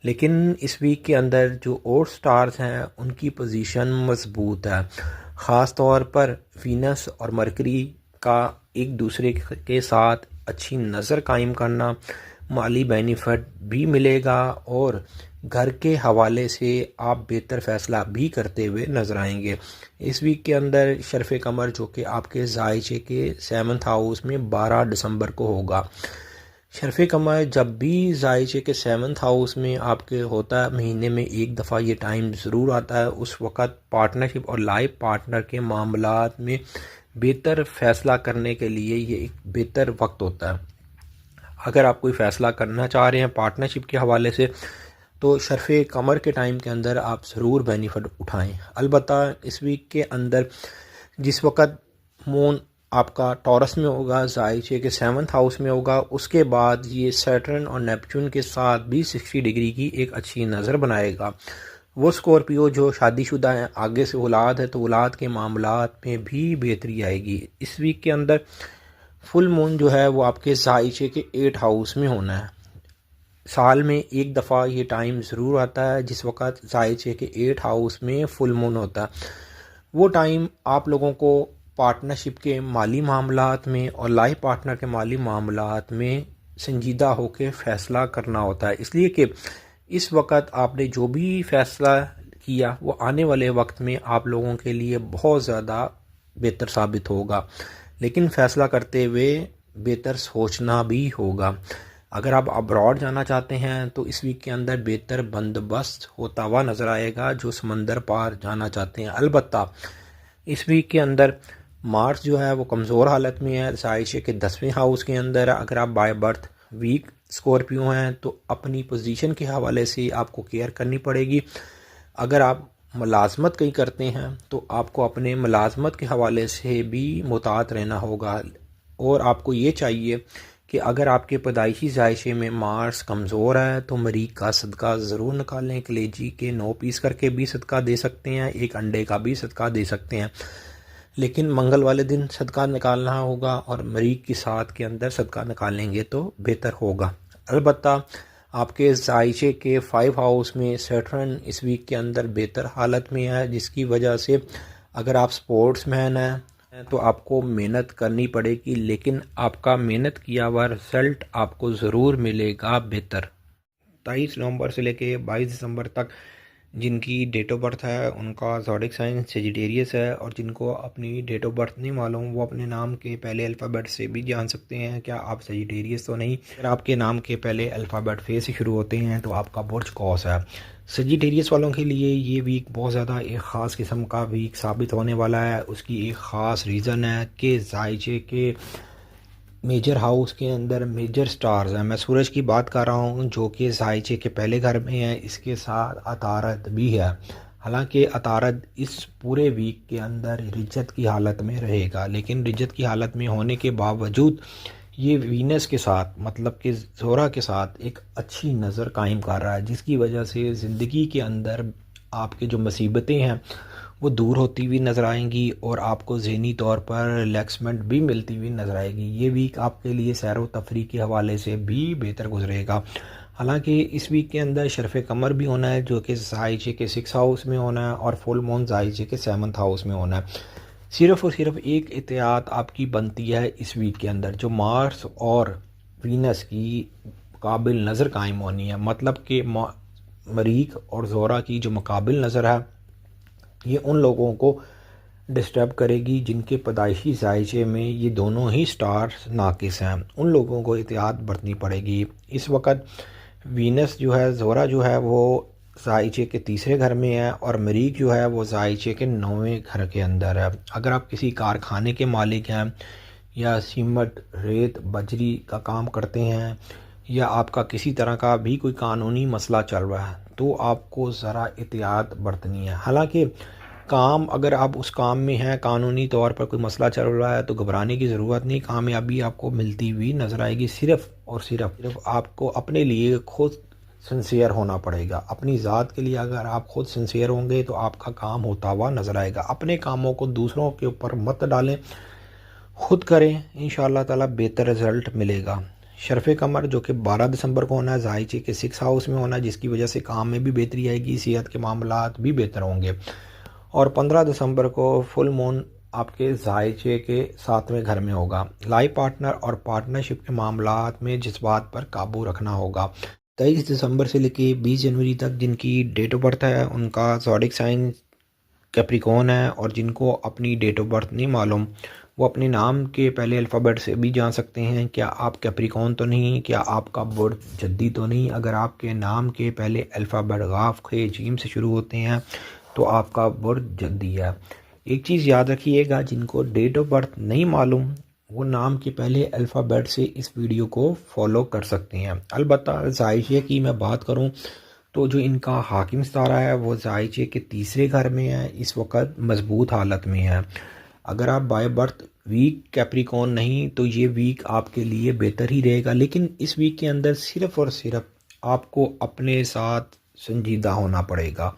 [SPEAKER 1] लेकिन इस वीक के अंदर जो और स्टार्स हैं उनकी पोजीशन मजबूत है। ख़ास तौर पर वीनस और मरकरी का एक दूसरे के साथ अच्छी नज़र कायम करना, माली बेनिफिट भी मिलेगा और घर के हवाले से आप बेहतर फ़ैसला भी करते हुए नज़र आएंगे। इस वीक के अंदर शरफ़ कमर जो कि आपके ज़ायचे के 7th हाउस में 12 दिसंबर को होगा। शरफ़ कमर जब भी ज़ायचे के 7th हाउस में आपके होता है, महीने में एक दफ़ा ये टाइम ज़रूर आता है। उस वक़्त पार्टनरशिप और लाइफ पार्टनर के मामलात में बेहतर फ़ैसला करने के लिए ये एक बेहतर वक्त होता है। अगर आप कोई फ़ैसला करना चाह रहे हैं पार्टनरशिप के हवाले से तो शरफ़ कमर के टाइम के अंदर आप ज़रूर बेनिफिट उठाएं। अलबत्ता इस वीक के अंदर जिस वक़्त मून आपका टॉरस में होगा, ज़ायचे के 7th हाउस में होगा, उसके बाद ये सैटर्न और नेपच्यून के साथ भी 60 डिग्री की एक अच्छी नज़र बनाएगा। वो स्कॉर्पियो जो शादीशुदा हैं, आगे से औलाद है तो औलाद के मामलात में भी बेहतरी आएगी। इस वीक के अंदर फुल मून जो है वो आपके ज़ायचे के 8 हाउस में होना है। साल में एक दफ़ा ये टाइम ज़रूर आता है जिस वक़्त ज़ायचे के 8 हाउस में फुल मून होता है। वो टाइम आप लोगों को पार्टनरशिप के माली मामलात में और लाइफ पार्टनर के माली मामलात में संजीदा होकर फ़ैसला करना होता है, इसलिए कि इस वक्त आपने जो भी फ़ैसला किया वो आने वाले वक्त में आप लोगों के लिए बहुत ज़्यादा बेहतर साबित होगा। लेकिन फ़ैसला करते हुए बेहतर सोचना भी होगा। अगर आप अब्रॉड जाना चाहते हैं तो इस वीक के अंदर बेहतर बंदोबस्त होता हुआ नज़र आएगा जो समंदर पार जाना चाहते हैं। अलबत्ता इस वीक के अंदर मार्स जो है वो कमज़ोर हालत में है, साइशे के 10वें हाउस के अंदर। अगर आप बाय बर्थ वीक स्कॉर्पियो हैं तो अपनी पोजीशन के हवाले से आपको केयर करनी पड़ेगी। अगर आप मुलाजमत कहीं करते हैं तो आपको अपने मुलाजमत के हवाले से भी मुतात रहना होगा। और आपको ये चाहिए कि अगर आपके पैदाइशी जायशे में मार्स कमज़ोर है तो मरीक का सदका ज़रूर निकालें। कलेजी के 9 पीस करके भी सदका दे सकते हैं, एक अंडे का भी सदका दे सकते हैं, लेकिन मंगल वाले दिन सदका निकालना होगा और मरीक की साथ के अंदर सदका निकालेंगे तो बेहतर होगा। अलबत्ता आपके जायशे के 5 हाउस में सैटर्न इस वीक के अंदर बेहतर हालत में है, जिसकी वजह से अगर आप स्पोर्ट्स मैन हैं तो आपको मेहनत करनी पड़ेगी, लेकिन आपका मेहनत किया हुआ रिज़ल्ट आपको ज़रूर मिलेगा बेहतर। 23 नवंबर से लेके 22 दिसंबर तक जिनकी डेट ऑफ बर्थ है उनका ज़ोडिक साइन सेजिटेरियस है, और जिनको अपनी डेट ऑफ बर्थ नहीं मालूम वो अपने नाम के पहले अल्फ़ाबेट से भी जान सकते हैं क्या आप सेजिटेरियस तो नहीं। अगर आपके नाम के पहले अल्फ़ाबेट फे से शुरू होते हैं तो आपका बुर्ज कौस है। सेजिटेरियस वालों के लिए ये वीक बहुत ज़्यादा एक ख़ास किस्म का वीक साबित होने वाला है। उसकी एक ख़ास रीज़न है कि जायचे के मेजर हाउस के अंदर मेजर स्टार्स हैं। मैं सूरज की बात कर रहा हूँ जो कि जायचे के पहले घर में है, इसके साथ अतारद भी है। हालांकि अतारद इस पूरे वीक के अंदर रिज्जत की हालत में रहेगा, लेकिन रिज्जत की हालत में होने के बावजूद ये वीनस के साथ मतलब कि ज़ोरा के साथ एक अच्छी नज़र कायम कर रहा है, जिसकी वजह से ज़िंदगी के अंदर आपके जो मुसीबतें हैं वो दूर होती हुई नज़र आएंगी और आपको ज़हनी तौर पर रिलैक्समेंट भी मिलती हुई नज़र आएगी। ये वीक आपके लिए सैर व तफरी के हवाले से भी बेहतर गुजरेगा। हालांकि इस वीक के अंदर शरफ़ कमर भी होना है जो कि जायचे के 6 हाउस में होना है और फुल मून जायचे के 7th हाउस में होना है। सिर्फ़ और सिर्फ एक एहतियात आपकी बनती है इस वीक के अंदर, जो मार्स और वीनस की मुकाबिल नज़र कायम होनी है, मतलब कि मरीख और ज़ोरा की जो मुकाबिल नज़र है ये उन लोगों को डिस्टर्ब करेगी जिनके पैदाइशी जायचे में ये दोनों ही स्टार्स नाकिस हैं। उन लोगों को एहतियात बरतनी पड़ेगी। इस वक्त वीनस जो है, ज़ोरा जो है वो जायचे के 3रे घर में है और मरीख जो है वो जायचे के 9वें घर के अंदर है। अगर आप किसी कारखाने के मालिक हैं या सीमेंट रेत बजरी का काम करते हैं या आपका किसी तरह का भी कोई कानूनी मसला चल रहा है तो आपको ज़रा एहतियात बरतनी है। हालांकि काम अगर आप उस काम में हैं, कानूनी तौर पर कोई मसला चल रहा है तो घबराने की ज़रूरत नहीं, कामयाबी आपको मिलती हुई नज़र आएगी। सिर्फ़ और सिर्फ आपको अपने लिए खुद सिंसियर होना पड़ेगा। अपनी ज़ात के लिए अगर आप खुद सिंसियर होंगे तो आपका काम होता हुआ नज़र आएगा। अपने कामों को दूसरों के ऊपर मत डालें, खुद करें, इंशाअल्लाह ताला बेहतर रिज़ल्ट मिलेगा। शरफ़ कमर जो कि 12 दिसंबर को होना है, जायचे के 6 हाउस में होना है, जिसकी वजह से काम में भी बेहतरी आएगी, सेहत के मामलात भी बेहतर होंगे। और 15 दिसंबर को फुल मून आपके जायचे के 7वें घर में होगा। लाइफ पार्टनर और पार्टनरशिप के मामलात में जज्बात पर काबू रखना होगा। 23 दिसंबर से लेकर 20 जनवरी तक जिनकी डेट ऑफ बर्थ है उनका ज़ोडिक साइन कैप्रिकॉर्न है, और जिनको अपनी डेट ऑफ बर्थ नहीं मालूम वो अपने नाम के पहले अल्फ़ाबेट से भी जान सकते हैं क्या आप कैप्रिकॉर्न तो नहीं, क्या आपका बुर्ज जद्दी तो नहीं। अगर आपके नाम के पहले अल्फ़ाबेट गाफ खे जीम से शुरू होते हैं तो आपका बुर्ज जद्दी है। एक चीज़ याद रखिएगा, जिनको डेट ऑफ बर्थ नहीं मालूम वो नाम के पहले अल्फ़ाबेट से इस वीडियो को फॉलो कर सकते हैं। अलबत्ता जायचे की मैं बात करूं तो जो इनका हाकिम सितारा है वो जायचे के 3रे घर में है, इस वक्त मजबूत हालत में है। अगर आप बाय बर्थ वीक कैप्रिकॉर्न नहीं तो ये वीक आपके लिए बेहतर ही रहेगा, लेकिन इस वीक के अंदर सिर्फ़ और सिर्फ आपको अपने साथ संजीदा होना पड़ेगा।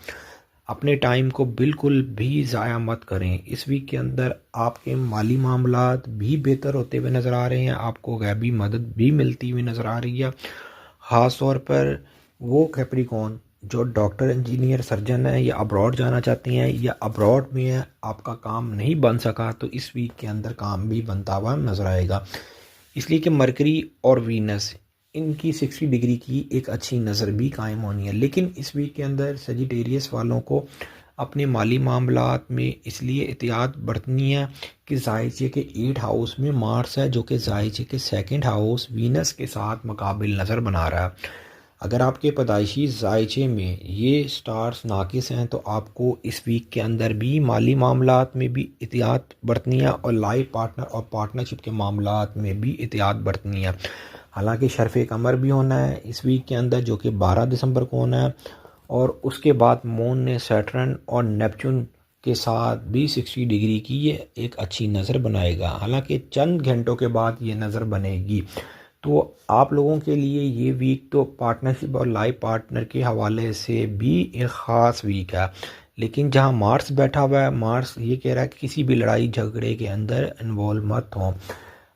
[SPEAKER 1] अपने टाइम को बिल्कुल भी ज़ाया मत करें। इस वीक के अंदर आपके माली मामलात भी बेहतर होते हुए नज़र आ रहे हैं, आपको गैबी मदद भी मिलती हुई नज़र आ रही है। ख़ास तौर पर वो कैप्रिकॉर्न जो डॉक्टर, इंजीनियर, सर्जन है या अब्रॉड जाना चाहते हैं या अब्रॉड में है, आपका काम नहीं बन सका तो इस वीक के अंदर काम भी बनता हुआ नज़र आएगा। इसलिए कि मरकरी और वीनस इनकी 60 डिग्री की एक अच्छी नज़र भी कायम होनी है। लेकिन इस वीक के अंदर सजिटेरियस वालों को अपने माली मामलात में इसलिए एहतियात बरतनी है कि जायचे के 8 हाउस में मार्स है, जो कि जायचे के 2nd हाउस वीनस के साथ मुकाबिल नज़र बना रहा है। अगर आपके पैदाइशी जायचे में ये स्टार्स नाकिस हैं तो आपको इस वीक के अंदर भी माली मामलात में भी एहतियात बरतनी है और लाइफ पार्टनर और पार्टनरशिप के मामलात में भी एहतियात बरतनी है। हालांकि शर्फ़ कमर भी होना है इस वीक के अंदर, जो कि 12 दिसंबर को होना है, और उसके बाद मून ने सैटर्न और नेपच्यून के साथ भी 60 डिग्री की ये एक अच्छी नज़र बनाएगा। हालांकि चंद घंटों के बाद ये नज़र बनेगी। तो आप लोगों के लिए ये वीक तो पार्टनरशिप और लाइफ पार्टनर के हवाले से भी एक ख़ास वीक है। लेकिन जहां मार्स बैठा हुआ है, मार्स ये कह रहा है कि किसी भी लड़ाई झगड़े के अंदर इन्वॉल्व मत हो।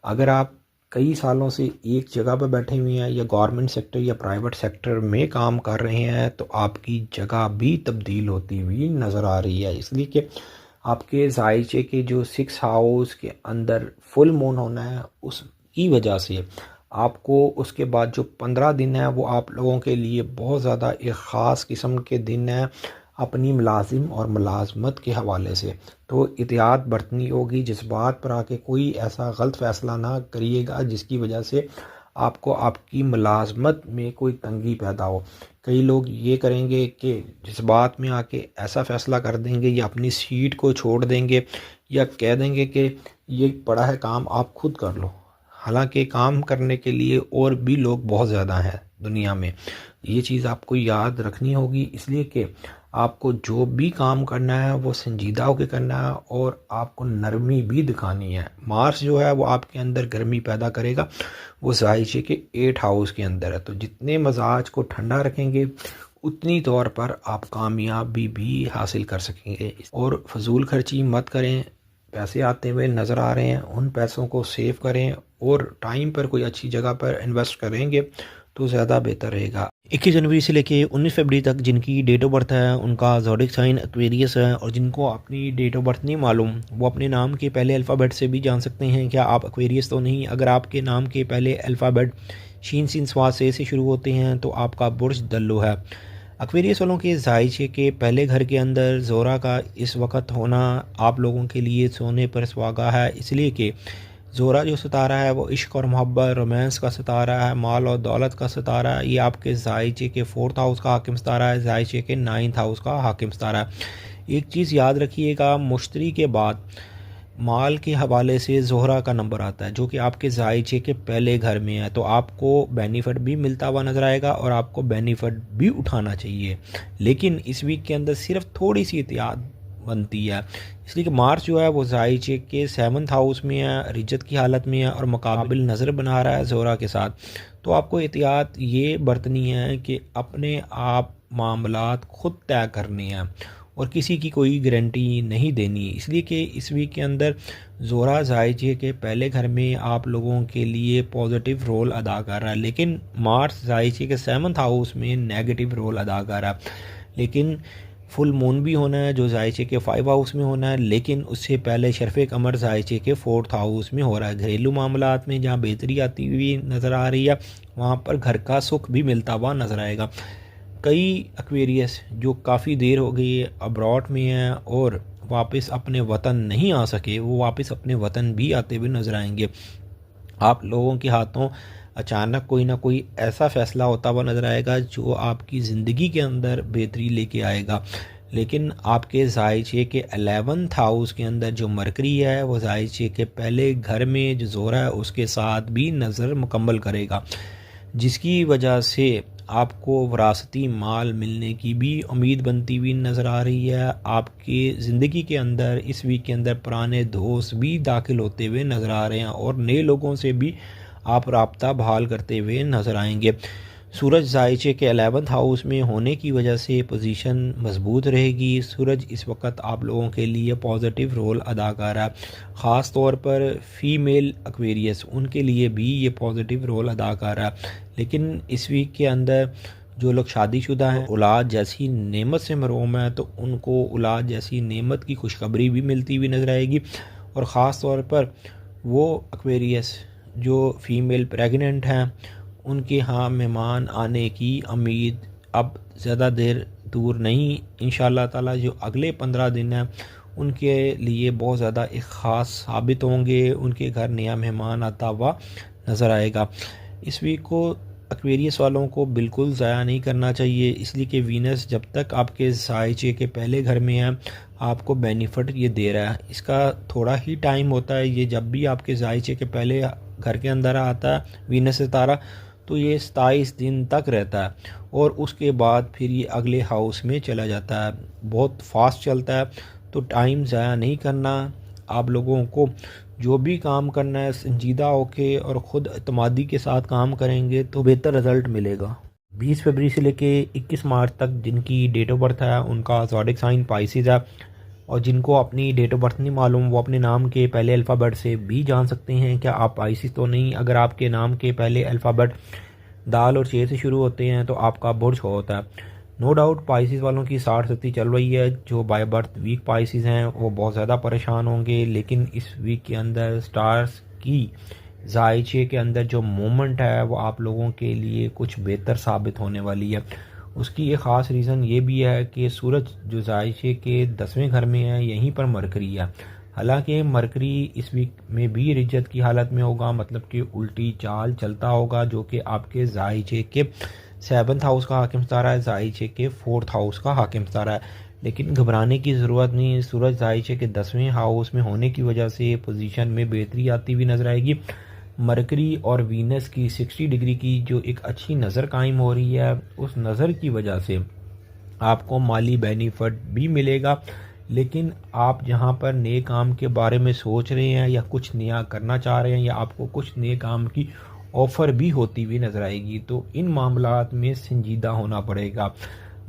[SPEAKER 1] अगर आप कई सालों से एक जगह पर बैठे हुए हैं या गवर्नमेंट सेक्टर या प्राइवेट सेक्टर में काम कर रहे हैं तो आपकी जगह भी तब्दील होती हुई नज़र आ रही है। इसलिए कि आपके जायचे के जो 6 हाउस के अंदर फुल मून होना है उसकी वजह से आपको उसके बाद जो 15 दिन है वो आप लोगों के लिए बहुत ज़्यादा एक ख़ास किस्म के दिन है अपनी मुलाजिम और मुलाजमत के हवाले से। तो एहतियात बरतनी होगी, जिस बात पर आके कोई ऐसा गलत फ़ैसला ना करिएगा जिसकी वजह से आपको आपकी मुलाजमत में कोई तंगी पैदा हो। कई लोग ये करेंगे कि जिस बात में आके ऐसा फ़ैसला कर देंगे या अपनी सीट को छोड़ देंगे या कह देंगे कि ये पड़ा है काम आप खुद कर लो। हालांकि काम करने के लिए और भी लोग बहुत ज़्यादा हैं दुनिया में। ये चीज़ आपको याद रखनी होगी, इसलिए कि आपको जो भी काम करना है वो संजीदा होकर करना है और आपको नरमी भी दिखानी है। मार्स जो है वो आपके अंदर गर्मी पैदा करेगा, वो जायचे के 8 हाउस के अंदर है। तो जितने मजाज को ठंडा रखेंगे उतनी तौर पर आप कामयाबी भी हासिल कर सकेंगे। और फजूल खर्ची मत करें। पैसे आते हुए नज़र आ रहे हैं, उन पैसों को सेव करें और टाइम पर कोई अच्छी जगह पर इन्वेस्ट करेंगे तो ज़्यादा बेहतर रहेगा।
[SPEAKER 2] 21 जनवरी से लेके 19 फरवरी तक जिनकी डेट ऑफ बर्थ है उनका ज़ोडिक साइन एक्वेरियस है, और जिनको अपनी डेट ऑफ बर्थ नहीं मालूम वो अपने नाम के पहले अल्फ़ाबेट से भी जान सकते हैं क्या आप एक्वेरियस तो नहीं। अगर आपके नाम के पहले अल्फ़ाबेट शीन सिन स्वाद से शुरू होते हैं तो आपका बुर्ज दल्लो है। एक्वेरियस वालों के जायचे के पहले घर के अंदर ज़ोरा का इस वक्त होना आप लोगों के लिए सोने पर सुहागा है, इसलिए कि ज़ोरा जो सितारा है वो इश्क और मोहब्बत रोमांस का सितारा है, माल और दौलत का सितारा है। ये आपके जायचे के 4th हाउस का हाकिम सितारा है, जायचे के 9th हाउस का हाकिम सितारा है। एक चीज़ याद रखिएगा, मुश्तरी के बाद माल के हवाले से ज़ोहरा का नंबर आता है जो कि आपके जायचे के पहले घर में है, तो आपको बेनिफिट भी मिलता हुआ नज़र आएगा और आपको बेनिफिट भी उठाना चाहिए। लेकिन इस वीक के अंदर सिर्फ थोड़ी सी एहतियात बनती है, इसलिए कि मार्स जो है वो जायचे के 7th हाउस में है, रिजत की हालत में है और मुकाबिल नज़र बना रहा है ज़ोरा के साथ। तो आपको एहतियात ये बरतनी है कि अपने आप मामलात खुद तय करने हैं और किसी की कोई गारंटी नहीं देनी, इसलिए कि इस वीक के अंदर ज़ोरा जायचे के पहले घर में आप लोगों के लिए पॉजिटिव रोल अदा कर रहा है, लेकिन मार्स जायचे के 7th हाउस में नेगेटिव रोल अदा कर रहा है। लेकिन फुल मून भी होना है जो जायचे के 5 हाउस में होना है, लेकिन उससे पहले शर्फ़ कमर जायचे के 4th हाउस में हो रहा है। घरेलू मामलात में जहाँ बेहतरी आती हुई नज़र आ रही है वहाँ पर घर का सुख भी मिलता हुआ नज़र आएगा। कई एक्वेरियस जो काफ़ी देर हो गई है अब्रॉड में हैं और वापस अपने वतन नहीं आ सके, वो वापस अपने वतन भी आते हुए नज़र आएंगे। आप लोगों के हाथों अचानक कोई ना कोई ऐसा फ़ैसला होता हुआ नज़र आएगा जो आपकी ज़िंदगी के अंदर बेहतरी लेके आएगा। लेकिन आपके जायचे के 11th हाउस के अंदर जो मरकरी है वो जायचे के पहले घर में जो ज़ोरा है उसके साथ भी नज़र मुकम्मल करेगा, जिसकी वजह से आपको विरासती माल मिलने की भी उम्मीद बनती हुई नज़र आ रही है। आपके ज़िंदगी के अंदर इस वीक के अंदर पुराने दोस्त भी दाखिल होते हुए नज़र आ रहे हैं और नए लोगों से भी आप राब्ता बहाल करते हुए नज़र आएंगे। सूरज जायचे के 11th हाउस में होने की वजह से पोजीशन मजबूत रहेगी। सूरज इस वक्त आप लोगों के लिए पॉजिटिव रोल अदा कर रहा है, ख़ास तौर पर फीमेल एक्वेरियस उनके लिए भी ये पॉजिटिव रोल अदा कर रहा है। लेकिन इस वीक के अंदर जो लोग शादीशुदा हैं, औलाद जैसी नेमत से महरूम है, तो उनको औलाद जैसी नेमत की खुशखबरी भी मिलती हुई नज़र आएगी। और ख़ास तौर पर वो एक्वेरियस जो फ़ीमेल प्रेगनेंट हैं उनके यहाँ मेहमान आने की उम्मीद अब ज़्यादा देर दूर नहीं। इंशाअल्लाह ताला जो अगले 15 दिन हैं उनके लिए बहुत ज़्यादा एक ख़ास साबित होंगे। उनके घर नया मेहमान आता हुआ नज़र आएगा। इस वीक को एक्वेरियस वालों को बिल्कुल ज़ाया नहीं करना चाहिए, इसलिए कि वीनस जब तक आपके ज़ायचे के पहले घर में है आपको बेनिफिट ये दे रहा है। इसका थोड़ा ही टाइम होता है, ये जब भी आपके ज़ायचे के पहले घर के अंदर आता है वीनस सितारा तो ये 27 दिन तक रहता है और उसके बाद फिर ये अगले हाउस में चला जाता है। बहुत फास्ट चलता है, तो टाइम ज़ाया नहीं करना। आप लोगों को जो भी काम करना है संजीदा होके और ख़ुद एतमादी के साथ काम करेंगे तो बेहतर रिज़ल्ट मिलेगा। 20 फरवरी से लेके 21 मार्च तक जिनकी डेट ऑफ बर्थ है उनका ज़ोडिक साइन पाइसिस है, और जिनको अपनी डेट ऑफ बर्थ नहीं मालूम वो अपने नाम के पहले अल्फ़ाबेट से भी जान सकते हैं क्या आप पाइसिस तो नहीं। अगर आपके नाम के पहले अल्फ़ाबेट दाल और चे से शुरू होते हैं तो आपका बुर्ज होता है। नो डाउट पाइसिस वालों की 60 चल रही है। जो बाय बर्थ वीक पाइसिस हैं वो बहुत ज़्यादा परेशान होंगे, लेकिन इस वीक के अंदर स्टार्स की जायचे के अंदर जो मोमेंट है वो आप लोगों के लिए कुछ बेहतर साबित होने वाली है। उसकी एक ख़ास रीज़न ये भी है कि सूरज जो जायचे के 10वें घर में है यहीं पर मरकरी है। हालांकि मरकरी इस वीक में भी रिज्जत की हालत में होगा, मतलब कि उल्टी चाल चलता होगा, जो कि आपके जायचे के 7th हाउस का हाकिम सितारा है, जायचे के 4th हाउस का हाकिम सितारा है। लेकिन घबराने की ज़रूरत नहीं। सूरज जायचे के 10वें हाउस में होने की वजह से पोजीशन में बेहतरी आती हुई नज़र आएगी। मरकरी और वीनस की 60 डिग्री की जो एक अच्छी नज़र कायम हो रही है, उस नज़र की वजह से आपको माली बेनिफिट भी मिलेगा। लेकिन आप जहां पर नए काम के बारे में सोच रहे हैं या कुछ नया करना चाह रहे हैं या आपको कुछ नए काम की ऑफ़र भी होती हुई नज़र आएगी, तो इन मामलात में संजीदा होना पड़ेगा।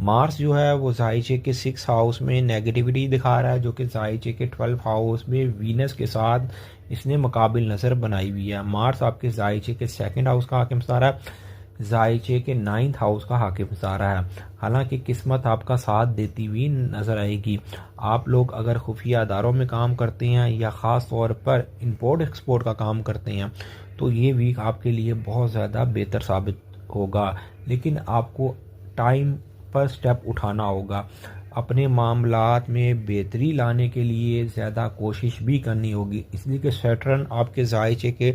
[SPEAKER 2] मार्स जो है वो जायचे के 6 हाउस में नेगेटिविटी दिखा रहा है, जो कि जायचे के 12 हाउस में वीनस के साथ इसने मुकाबिल नज़र बनाई हुई है। मार्स आपके जायचे के 2nd हाउस का हाकिम सितारा है, जायचे के 9th हाउस का हाकिम सितारा है। हालांकि किस्मत आपका साथ देती हुई नज़र आएगी। आप लोग अगर खुफिया अदारों में काम करते हैं या ख़ास तौर पर इंपोर्ट एक्सपोर्ट का काम करते हैं तो ये वीक आपके लिए बहुत ज़्यादा बेहतर साबित होगा। लेकिन आपको टाइम पर स्टेप उठाना होगा। अपने मामलात में बेहतरी लाने के लिए ज़्यादा कोशिश भी करनी होगी, इसलिए कि सैटर्न आपके जायचे के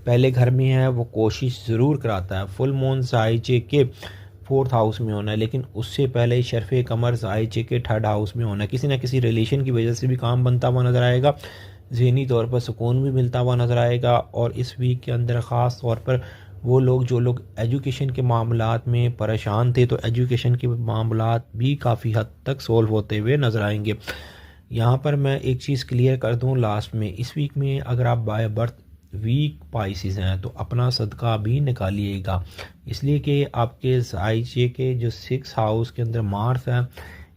[SPEAKER 2] पहले घर में है, वो कोशिश ज़रूर कराता है। फुल मून जायचे के 4th हाउस में होना है, लेकिन उससे पहले शरफ़ कमर जायचे के 3rd हाउस में होना है। किसी न किसी रिलेशन की वजह से भी काम बनता हुआ नज़र आएगा, ज़हनी तौर पर सुकून भी मिलता हुआ नज़र आएगा। और इस वीक के अंदर ख़ास तौर पर वो लोग जो लोग एजुकेशन के मामलात में परेशान थे तो एजुकेशन के मामलात भी काफ़ी हद तक सोल्व होते हुए नज़र आएंगे। यहाँ पर मैं एक चीज़ क्लियर कर दूँ लास्ट में, इस वीक में अगर आप बाय बर्थ वीक पाइसिस हैं तो अपना सदका भी निकालिएगा, इसलिए कि आपके जायचे के जो 6 हाउस के अंदर मार्स है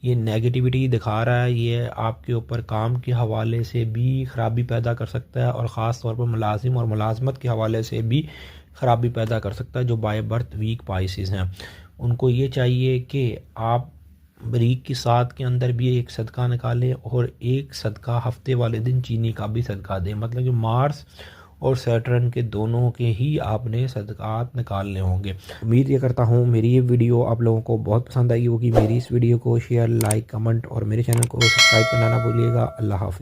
[SPEAKER 2] ये नेगेटिविटी दिखा रहा है। ये आपके ऊपर काम के हवाले से भी ख़राबी पैदा कर सकता है और ख़ास तौर पर मुलाजिम और मुलाजमत के हवाले से भी ख़राबी पैदा कर सकता है। जो बाय बर्थ वीक पाइसिस हैं उनको ये चाहिए कि आप बरीक की साथ के अंदर भी एक सदका निकालें और एक सदका हफ्ते वाले दिन चीनी का भी सदका दें। मतलब कि मार्स और सैटर्न के दोनों के ही आपने सदकात निकालने होंगे। उम्मीद ये करता हूँ मेरी ये वीडियो आप लोगों को बहुत पसंद आई होगी। मेरी इस वीडियो को शेयर, लाइक, कमेंट और मेरे चैनल को सब्सक्राइब करना ना भूलिएगा। अल्लाह हाफ़िज़।